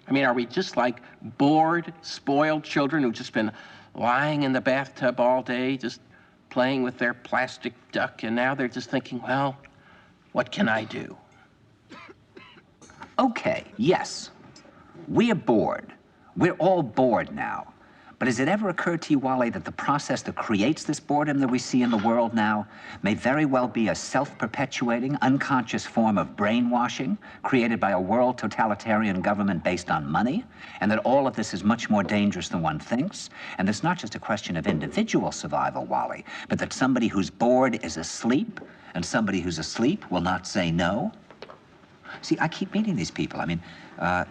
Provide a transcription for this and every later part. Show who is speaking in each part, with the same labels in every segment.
Speaker 1: I mean, are we just like bored, spoiled children who've just been lying in the bathtub all day, just playing with their plastic duck, and now they're just thinking, well, what can I do?
Speaker 2: Okay, yes, we're bored. We're all bored now. But has it ever occurred to you, Wally, that the process that creates this boredom that we see in the world now may very well be a self-perpetuating, unconscious form of brainwashing created by a world totalitarian government based on money, and that all of this is much more dangerous than one thinks, and it's not just a question of individual survival, Wally, but that somebody who's bored is asleep, and somebody who's asleep will not say no? See, I keep meeting these people. I mean,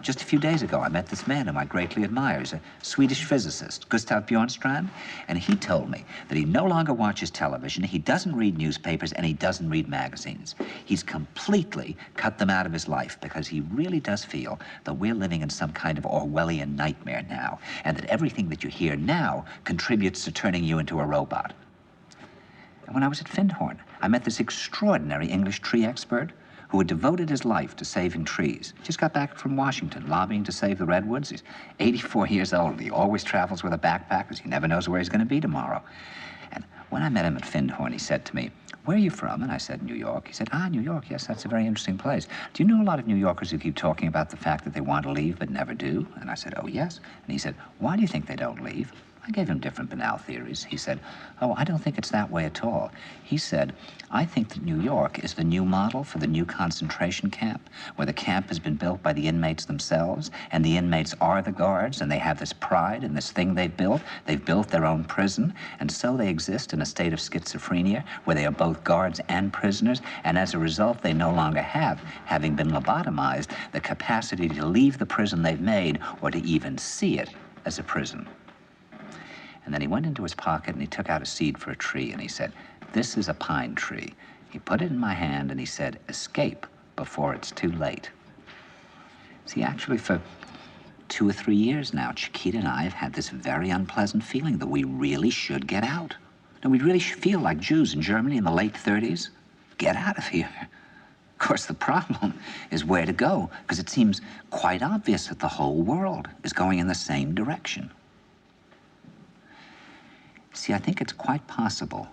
Speaker 2: just a few days ago, I met this man whom I greatly admire. He's a Swedish physicist, Gustav Bjornstrand, and he told me that he no longer watches television, he doesn't read newspapers, and he doesn't read magazines. He's completely cut them out of his life because he really does feel that we're living in some kind of Orwellian nightmare now, and that everything that you hear now contributes to turning you into a robot. And when I was at Findhorn, I met this extraordinary English tree expert who had devoted his life to saving trees. Just got back from Washington, lobbying to save the redwoods. He's 84 years old. He always travels with a backpack because he never knows where he's going to be tomorrow. And when I met him at Findhorn, he said to me, "Where are you from?" And I said, "New York." He said, "Ah, New York, yes, that's a very interesting place. Do you know a lot of New Yorkers who keep talking about the fact that they want to leave but never do?" And I said, "Oh, yes." And he said, "Why do you think they don't leave?" I gave him different banal theories. He said, "Oh, I don't think it's that way at all." He said, "I think that New York is the new model for the new concentration camp, where the camp has been built by the inmates themselves, and the inmates are the guards, and they have this pride in this thing they've built. They've built their own prison, and so they exist in a state of schizophrenia, where they are both guards and prisoners, and as a result, they no longer have, having been lobotomized, the capacity to leave the prison they've made, or to even see it as a prison." And then he went into his pocket and he took out a seed for a tree and he said, "This is a pine tree." He put it in my hand and he said, "Escape before it's too late." See, actually for 2 or 3 years now, Chiquita and I have had this very unpleasant feeling that we really should get out. And we really should feel like Jews in Germany in the late 30s. Get out of here. Of course, the problem is where to go, because it seems quite obvious that the whole world is going in the same direction. See, I think it's quite possible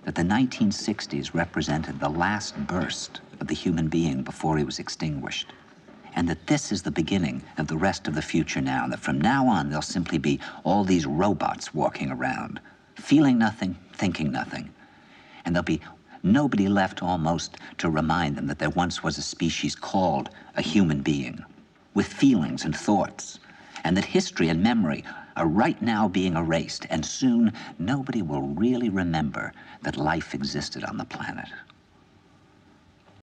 Speaker 2: that the 1960s represented the last burst of the human being before he was extinguished, and that this is the beginning of the rest of the future now, and that from now on there'll simply be all these robots walking around, feeling nothing, thinking nothing, and there'll be nobody left almost to remind them that there once was a species called a human being, with feelings and thoughts, and that history and memory are right now being erased, and soon nobody will really remember that life existed on the planet.